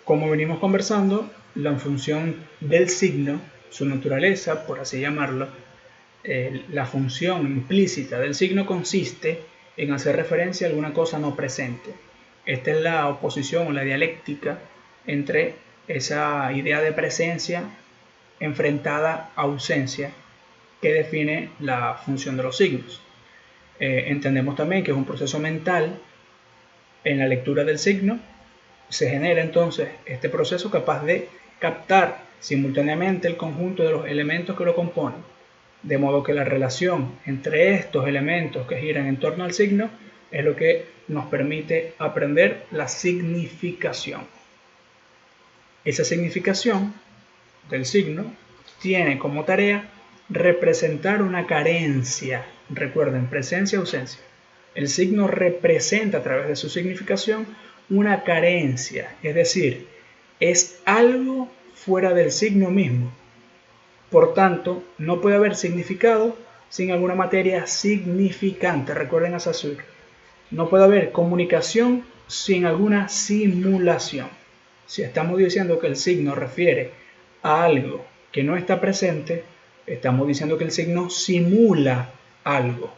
Como venimos conversando, la función del signo, su naturaleza, por así llamarlo, la función implícita del signo consiste en hacer referencia a alguna cosa no presente. Esta es la oposición o la dialéctica entre esa idea de presencia enfrentada a ausencia que define la función de los signos. Entendemos también que es un proceso mental en la lectura del signo. Se genera entonces este proceso capaz de captar simultáneamente el conjunto de los elementos que lo componen, de modo que la relación entre estos elementos que giran en torno al signo es lo que nos permite aprender la significación. Esa significación del signo tiene como tarea representar una carencia. Recuerden, presencia, ausencia. El signo representa a través de su significación una carencia, es decir, es algo fuera del signo mismo. Por tanto, no puede haber significado sin alguna materia significante. Recuerden a Saussure. No puede haber comunicación sin alguna simulación. Si estamos diciendo que el signo refiere a algo que no está presente, estamos diciendo que el signo simula algo.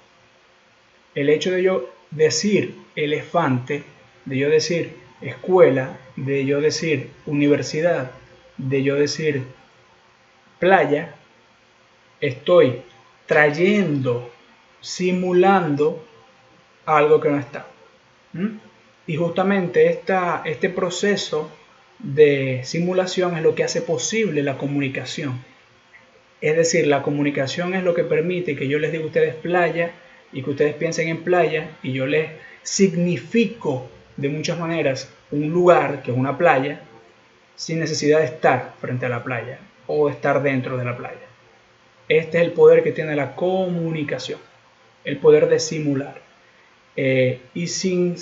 El hecho de yo decir elefante, de yo decir escuela, de yo decir universidad, de yo decir playa, estoy trayendo, simulando algo que no está. Y justamente este proceso de simulación es lo que hace posible la comunicación. Es decir, la comunicación es lo que permite que yo les diga a ustedes playa y que ustedes piensen en playa y yo les significo de muchas maneras un lugar que es una playa sin necesidad de estar frente a la playa o estar dentro de la playa. Este es el poder que tiene la comunicación, el poder de simular. Y sin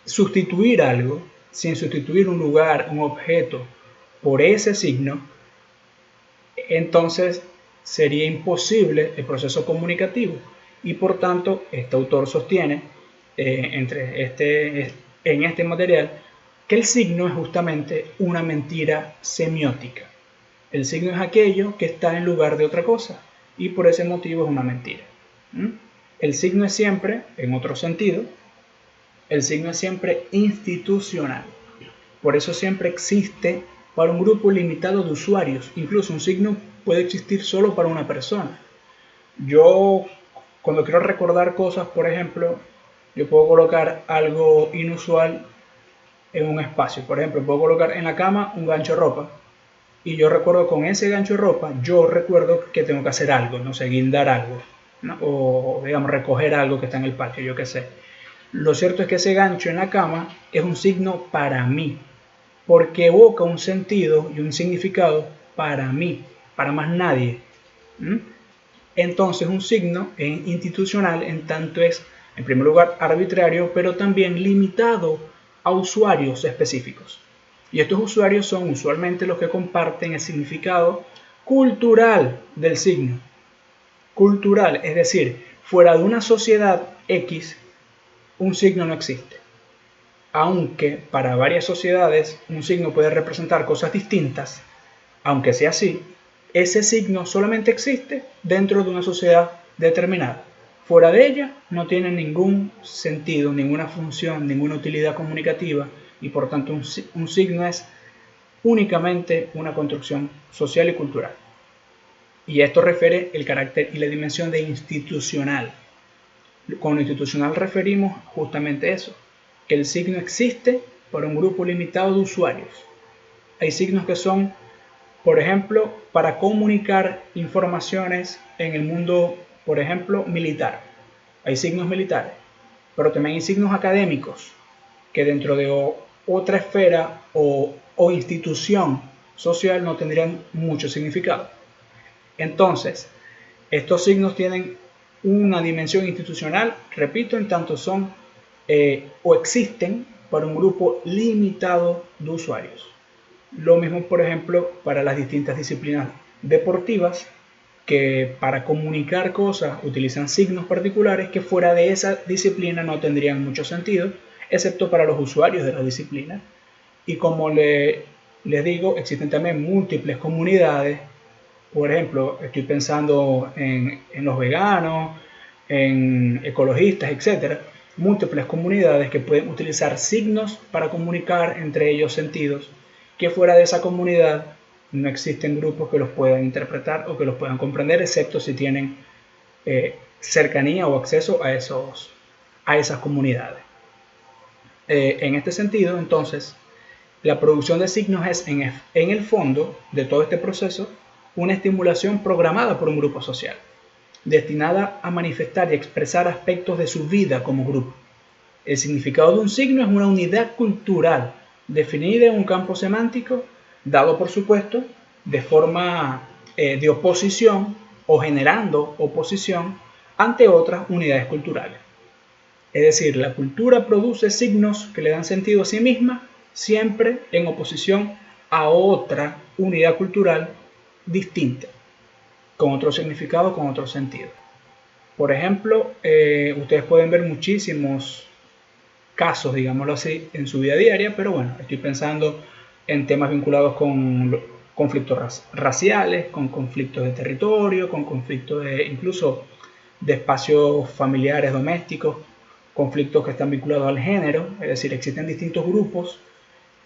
sustituir algo, sin sustituir un lugar, un objeto por ese signo, entonces sería imposible el proceso comunicativo. Y por tanto, este autor sostiene en este material que el signo es justamente una mentira semiótica. El signo es aquello que está en lugar de otra cosa y por ese motivo es una mentira. El signo es siempre, en otro sentido, el signo es siempre institucional. Por eso siempre existe para un grupo limitado de usuarios. Incluso un signo puede existir solo para una persona. Yo, cuando quiero recordar cosas, por ejemplo, yo puedo colocar algo inusual en un espacio. Por ejemplo, puedo colocar en la cama un gancho de ropa. Y yo recuerdo con ese gancho de ropa, yo recuerdo que tengo que hacer algo, no sé, guindar algo, ¿no? O digamos recoger algo que está en el patio, yo qué sé. Lo cierto es que ese gancho en la cama es un signo para mí, porque evoca un sentido y un significado para mí, para más nadie. Entonces un signo institucional en tanto es, en primer lugar, arbitrario, pero también limitado a usuarios específicos. Y estos usuarios son usualmente los que comparten el significado cultural del signo. Cultural, es decir, fuera de una sociedad X, un signo no existe. Aunque para varias sociedades un signo puede representar cosas distintas, aunque sea así, ese signo solamente existe dentro de una sociedad determinada. Fuera de ella no tiene ningún sentido, ninguna función, ninguna utilidad comunicativa y por tanto un signo es únicamente una construcción social y cultural. Y esto refiere el carácter y la dimensión de institucional. Con lo institucional referimos justamente eso, que el signo existe para un grupo limitado de usuarios. Hay signos que son, por ejemplo, para comunicar informaciones en el mundo, por ejemplo, militar. Hay signos militares, pero también hay signos académicos que dentro de otra esfera o institución social no tendrían mucho significado. Entonces, estos signos tienen una dimensión institucional, repito, en tanto son o existen para un grupo limitado de usuarios. Lo mismo, por ejemplo, para las distintas disciplinas deportivas, que para comunicar cosas utilizan signos particulares que fuera de esa disciplina no tendrían mucho sentido, excepto para los usuarios de la disciplina. Y como le les digo, existen también múltiples comunidades. Por ejemplo, estoy pensando en los veganos, en ecologistas, etcétera. Múltiples comunidades que pueden utilizar signos para comunicar entre ellos sentidos, que fuera de esa comunidad no existen grupos que los puedan interpretar o que los puedan comprender, excepto si tienen cercanía o acceso a esas comunidades. En este sentido, entonces, la producción de signos es, en el fondo de todo este proceso, una estimulación programada por un grupo social, destinada a manifestar y expresar aspectos de su vida como grupo. El significado de un signo es una unidad cultural definida en un campo semántico, dado por supuesto de forma de oposición o generando oposición ante otras unidades culturales. Es decir, la cultura produce signos que le dan sentido a sí misma, siempre en oposición a otra unidad cultural distinta, con otro significado, con otro sentido. Por ejemplo, ustedes pueden ver muchísimos casos, digámoslo así, en su vida diaria, pero bueno, estoy pensando en temas vinculados con conflictos raciales, con conflictos de territorio, con conflictos incluso de espacios familiares, domésticos, conflictos que están vinculados al género, es decir, existen distintos grupos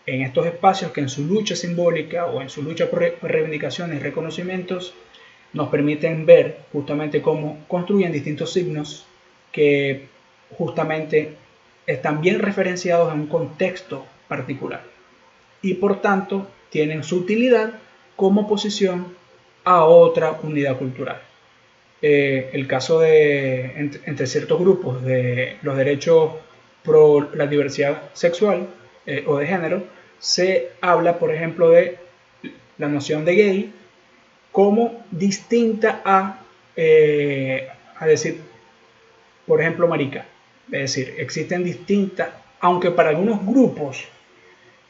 en estos espacios que en su lucha simbólica o en su lucha por reivindicaciones y reconocimientos nos permiten ver justamente cómo construyen distintos signos que justamente están bien referenciados en un contexto particular y por tanto tienen su utilidad como oposición a otra unidad cultural. El caso de entre ciertos grupos de los derechos pro la diversidad sexual o de género, se habla, por ejemplo, de la noción de gay como distinta a decir, por ejemplo, marica. Es decir, existen distintas, aunque para algunos grupos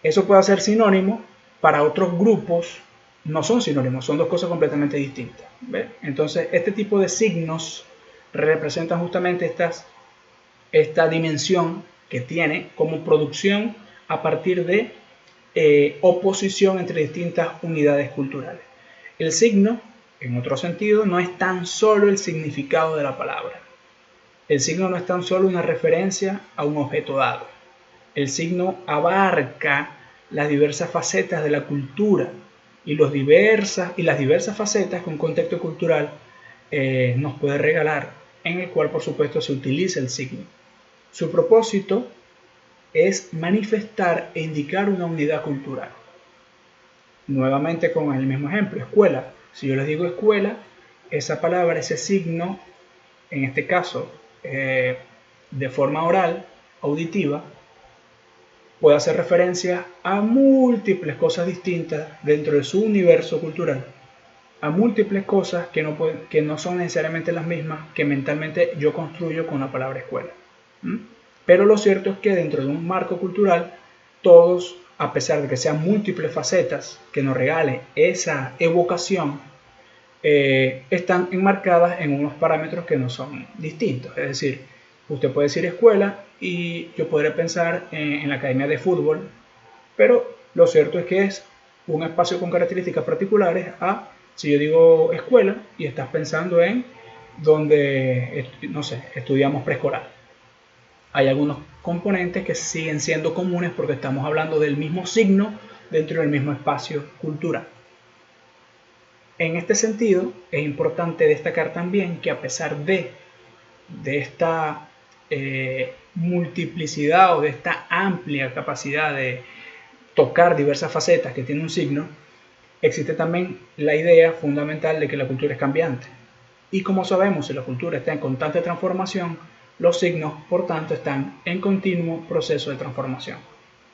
eso puede ser sinónimo, para otros grupos no son sinónimos, son dos cosas completamente distintas. ¿Ve? Entonces, este tipo de signos representan justamente esta dimensión que tiene como producción a partir de oposición entre distintas unidades culturales. El signo, en otro sentido, no es tan solo el significado de la palabra. El signo no es tan solo una referencia a un objeto dado. El signo abarca las diversas facetas de la cultura y las diversas facetas que un contexto cultural nos puede regalar, en el cual por supuesto se utiliza el signo. Su propósito es manifestar e indicar una unidad cultural. Nuevamente con el mismo ejemplo, escuela. Si yo les digo escuela, esa palabra, ese signo, en este caso de forma oral, auditiva, puede hacer referencia a múltiples cosas distintas dentro de su universo cultural, a múltiples cosas que no son necesariamente las mismas que mentalmente yo construyo con la palabra escuela. Pero lo cierto es que dentro de un marco cultural, todos, a pesar de que sean múltiples facetas que nos regale esa evocación, están enmarcadas en unos parámetros que no son distintos. Es decir, usted puede decir escuela y yo podría pensar en la academia de fútbol, pero lo cierto es que es un espacio con características particulares a si yo digo escuela y estás pensando en donde, no sé, estudiamos preescolar. Hay algunos componentes que siguen siendo comunes porque estamos hablando del mismo signo dentro del mismo espacio cultural. En este sentido, es importante destacar también que a pesar de esta multiplicidad o de esta amplia capacidad de tocar diversas facetas que tiene un signo, existe también la idea fundamental de que la cultura es cambiante. Y como sabemos, si la cultura está en constante transformación, los signos, por tanto, están en continuo proceso de transformación.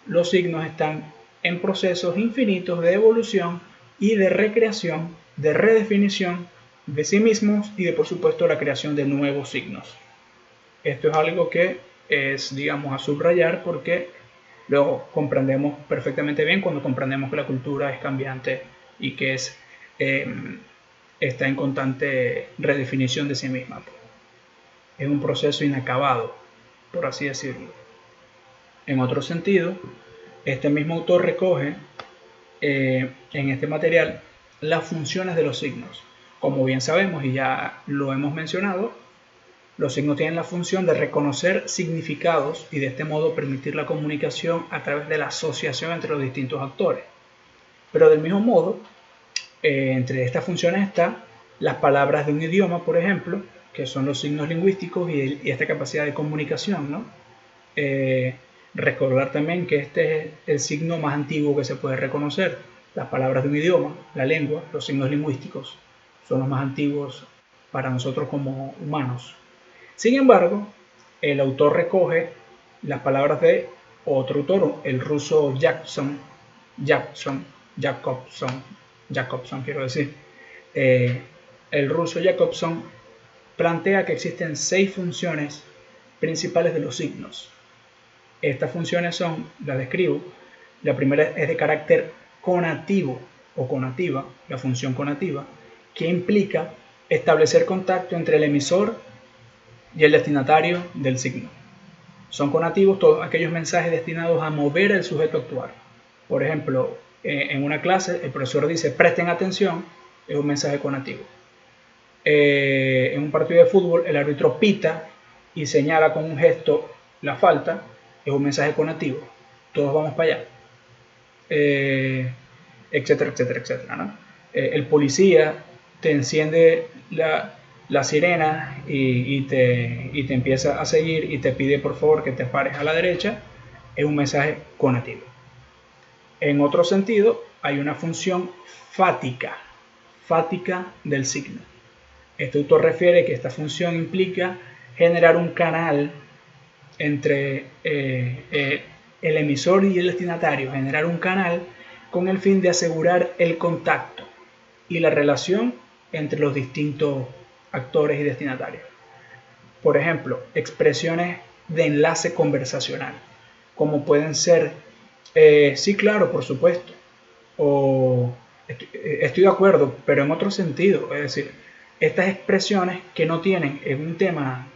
Los signos están en procesos infinitos de evolución y de recreación, de redefinición de sí mismos y de, por supuesto, la creación de nuevos signos. Esto es algo que es, digamos, a subrayar porque lo comprendemos perfectamente bien cuando comprendemos que la cultura es cambiante y que está en constante redefinición de sí misma. Es un proceso inacabado, por así decirlo. En otro sentido, este mismo autor recoge en este material las funciones de los signos. Como bien sabemos y ya lo hemos mencionado, los signos tienen la función de reconocer significados y de este modo permitir la comunicación a través de la asociación entre los distintos actores. Pero del mismo modo, entre estas funciones están las palabras de un idioma, por ejemplo, que son los signos lingüísticos y esta capacidad de comunicación, ¿no? Recordar también que este es el signo más antiguo que se puede reconocer. Las palabras de un idioma, la lengua, los signos lingüísticos son los más antiguos para nosotros como humanos. Sin embargo, el autor recoge las palabras de otro autor, el ruso Jacobson, quiero decir. El ruso Jacobson plantea que existen 6 funciones principales de los signos. Estas funciones son, las describo. La primera es de carácter conativo o conativa, la función conativa, que implica establecer contacto entre el emisor y el destinatario del signo. Son conativos todos aquellos mensajes destinados a mover al sujeto a actuar. Por ejemplo, en una clase el profesor dice presten atención, es un mensaje conativo. En un partido de fútbol el árbitro pita y señala con un gesto la falta, es un mensaje conativo. Todos vamos para allá. Etcétera, etcétera, etcétera, ¿no? El policía te enciende la sirena y te empieza a seguir y te pide por favor que te pares a la derecha, es un mensaje conativo. En otro sentido, hay una función fática del signo. Este autor refiere que esta función implica generar un canal entre el emisor y el destinatario, generar un canal con el fin de asegurar el contacto y la relación entre los distintos actores y destinatarios. Por ejemplo, expresiones de enlace conversacional, como pueden ser sí, claro, por supuesto, o estoy de acuerdo, pero en otro sentido. Es decir, estas expresiones que no tienen en un tema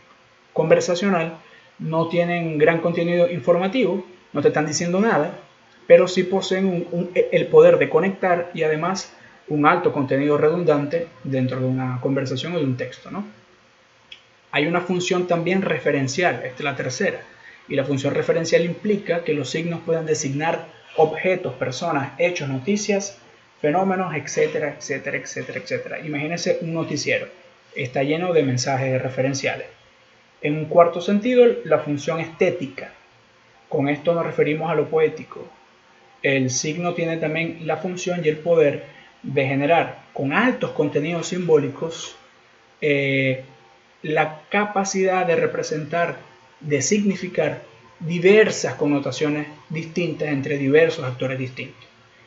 conversacional, no tienen gran contenido informativo, no te están diciendo nada, pero sí poseen el poder de conectar y además un alto contenido redundante dentro de una conversación o de un texto, ¿no? Hay una función también referencial, esta es la tercera, y la función referencial implica que los signos puedan designar objetos, personas, hechos, noticias, fenómenos, etcétera, etcétera, etcétera, etcétera. Imagínense un noticiero, está lleno de mensajes referenciales. En un cuarto sentido, la función estética. Con esto nos referimos a lo poético. El signo tiene también la función y el poder de generar con altos contenidos simbólicos la capacidad de representar, de significar diversas connotaciones distintas entre diversos actores distintos.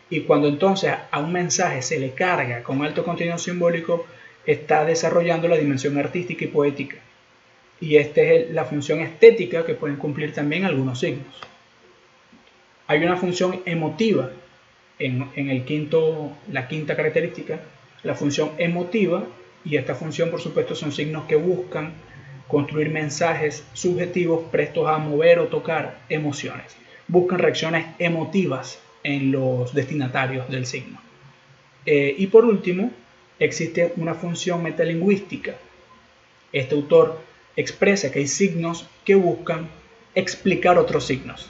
Y cuando entonces a un mensaje se le carga con alto contenido simbólico, está desarrollando la dimensión artística y poética. Y esta es la función estética que pueden cumplir también algunos signos. Hay una función emotiva en la quinta característica, la función emotiva, y esta función por supuesto son signos que buscan construir mensajes subjetivos prestos a mover o tocar emociones. Buscan reacciones emotivas en los destinatarios del signo. Y por último, existe una función metalingüística. Este autor expresa que hay signos que buscan explicar otros signos.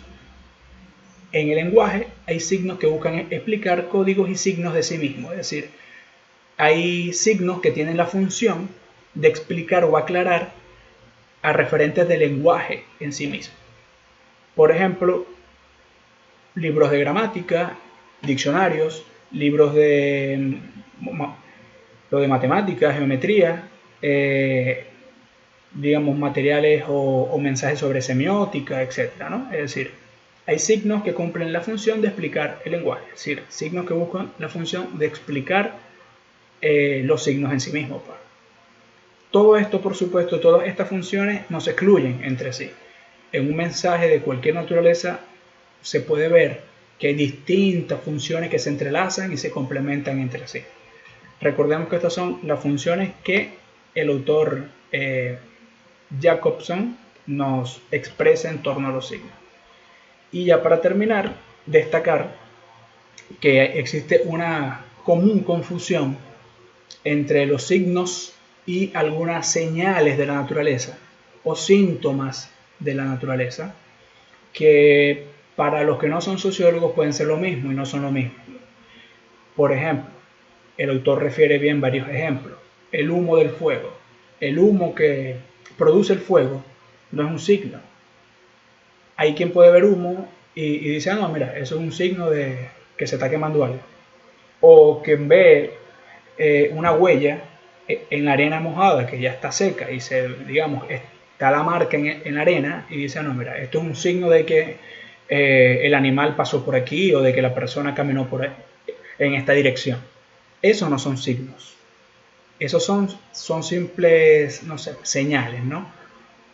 En el lenguaje hay signos que buscan explicar códigos y signos de sí mismos, es decir, hay signos que tienen la función de explicar o aclarar a referentes del lenguaje en sí mismo. Por ejemplo, libros de gramática, diccionarios, libros de matemáticas, geometría, digamos materiales o mensajes sobre semiótica, etc., ¿no? Es decir, hay signos que cumplen la función de explicar el lenguaje, es decir, signos que buscan la función de explicar los signos en sí mismos. Todo esto, por supuesto, todas estas funciones no se excluyen entre sí. En un mensaje de cualquier naturaleza se puede ver que hay distintas funciones que se entrelazan y se complementan entre sí. Recordemos que estas son las funciones que el autor Jacobson nos expresa en torno a los signos. Y ya para terminar, destacar que existe una común confusión entre los signos y algunas señales de la naturaleza o síntomas de la naturaleza que para los que no son sociólogos pueden ser lo mismo y no son lo mismo. Por ejemplo, el autor refiere bien varios ejemplos. El humo del fuego. El humo que produce el fuego no es un signo. Hay quien puede ver humo y dice, ah, no, mira, eso es un signo de que se está quemando algo. O quien ve una huella en la arena mojada que ya está seca y digamos, está la marca en la arena y dice, no, mira, esto es un signo de que el animal pasó por aquí o de que la persona caminó por ahí, en esta dirección. Esos no son signos. Esos son simples, no sé, señales, ¿no?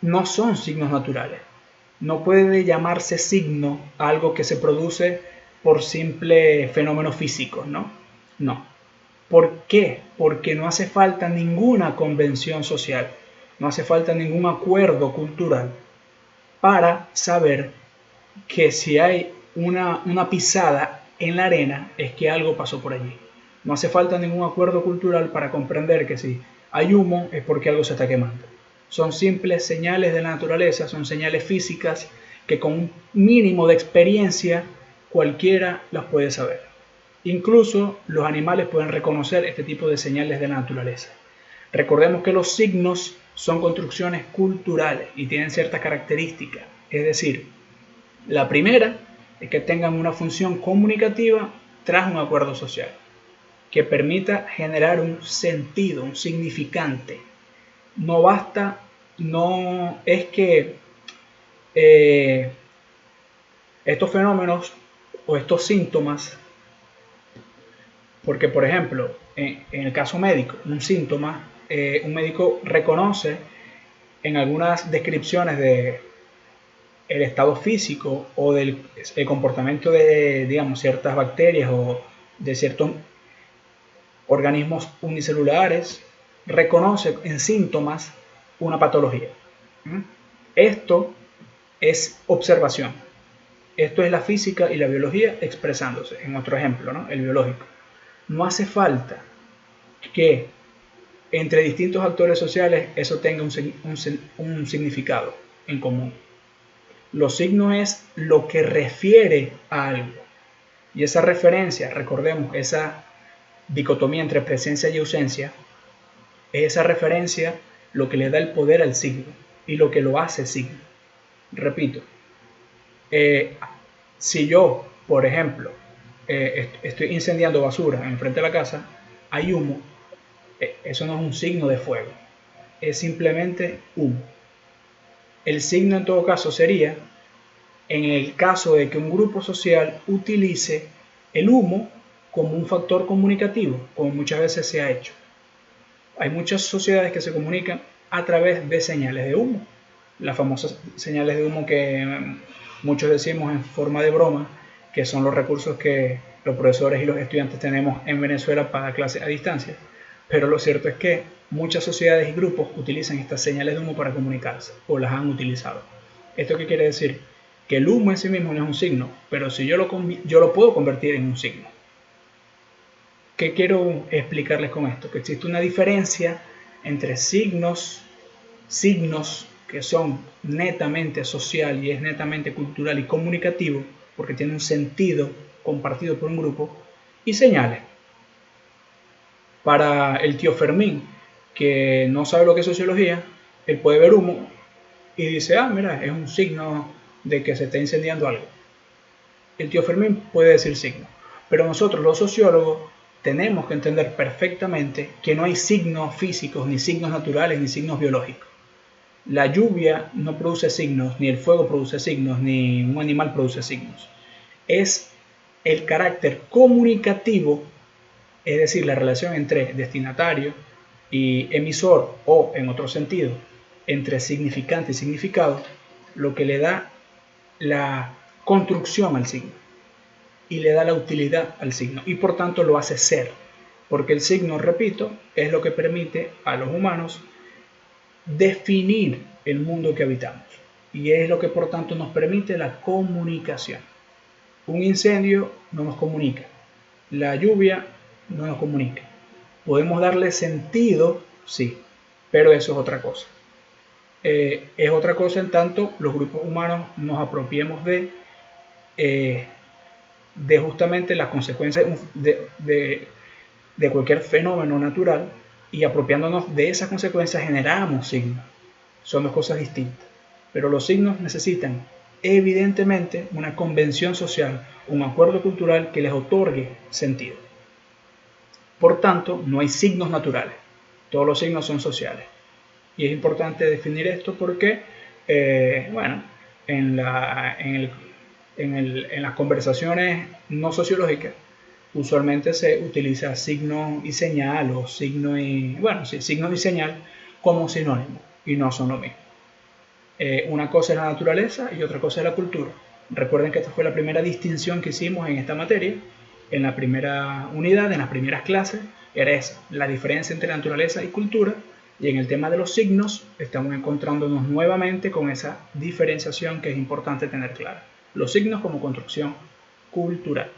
No son signos naturales. No puede llamarse signo algo que se produce por simple fenómenos físicos, ¿no? No. ¿Por qué? Porque no hace falta ninguna convención social, no hace falta ningún acuerdo cultural para saber que si hay una pisada en la arena es que algo pasó por allí. No hace falta ningún acuerdo cultural para comprender que si hay humo es porque algo se está quemando. Son simples señales de la naturaleza, son señales físicas que con un mínimo de experiencia cualquiera las puede saber. Incluso los animales pueden reconocer este tipo de señales de la naturaleza. Recordemos que los signos son construcciones culturales y tienen ciertas características. Es decir, la primera es que tengan una función comunicativa tras un acuerdo social, que permita generar un sentido, un significante. No basta, no es que estos fenómenos o estos síntomas, porque por ejemplo, en el caso médico, un síntoma, un médico reconoce en algunas descripciones de el estado físico o del el comportamiento de, digamos, ciertas bacterias o de ciertos organismos unicelulares, reconoce en síntomas una patología. Esto es observación. Esto es la física y la biología expresándose. En otro ejemplo, ¿no? El biológico. No hace falta que entre distintos actores sociales eso tenga un significado en común. Los signos es lo que refiere a algo. Y esa referencia, recordemos, esa dicotomía entre presencia y ausencia, es esa referencia lo que le da el poder al signo y lo que lo hace signo. Repito, si yo, por ejemplo, estoy incendiando basura enfrente de la casa, hay humo, eso no es un signo de fuego, es simplemente humo. El signo en todo caso sería en el caso de que un grupo social utilice el humo como un factor comunicativo, como muchas veces se ha hecho. Hay muchas sociedades que se comunican a través de señales de humo, las famosas señales de humo que muchos decimos en forma de broma, que son los recursos que los profesores y los estudiantes tenemos en Venezuela para clases a distancia. Pero lo cierto es que muchas sociedades y grupos utilizan estas señales de humo para comunicarse, o las han utilizado. ¿Esto qué quiere decir? Que el humo en sí mismo no es un signo, pero si yo lo puedo convertir en un signo. ¿Qué quiero explicarles con esto? Que existe una diferencia entre signos que son netamente social y es netamente cultural y comunicativo, porque tiene un sentido compartido por un grupo, y señales. Para el tío Fermín, que no sabe lo que es sociología, él puede ver humo y dice, ah, mira, es un signo de que se está incendiando algo. El tío Fermín puede decir signo, pero nosotros los sociólogos tenemos que entender perfectamente que no hay signos físicos, ni signos naturales, ni signos biológicos. La lluvia no produce signos, ni el fuego produce signos, ni un animal produce signos. Es el carácter comunicativo, es decir, la relación entre destinatario y emisor, o en otro sentido, entre significante y significado, lo que le da la construcción al signo y le da la utilidad al signo y por tanto lo hace ser, porque el signo, repito, es lo que permite a los humanos definir el mundo que habitamos y es lo que por tanto nos permite la comunicación. Un incendio no nos comunica, la lluvia no nos comunica. Podemos darle sentido, sí, pero eso es otra cosa. Es otra cosa en tanto los grupos humanos nos apropiemos de justamente las consecuencias de cualquier fenómeno natural, y apropiándonos de esas consecuencias generamos signos. Son dos cosas distintas. Pero los signos necesitan evidentemente una convención social, un acuerdo cultural que les otorgue sentido. Por tanto, no hay signos naturales. Todos los signos son sociales. Y es importante definir esto porque, bueno, en las conversaciones no sociológicas usualmente se utiliza signo y señal o signo y, bueno, sí, signo y señal como sinónimo, y no son lo mismo. Una cosa es la naturaleza y otra cosa es la cultura. Recuerden que esta fue la primera distinción que hicimos en esta materia, en la primera unidad, en las primeras clases, era esa, la diferencia entre naturaleza y cultura, y en el tema de los signos estamos encontrándonos nuevamente con esa diferenciación que es importante tener clara. Los signos como construcción cultural.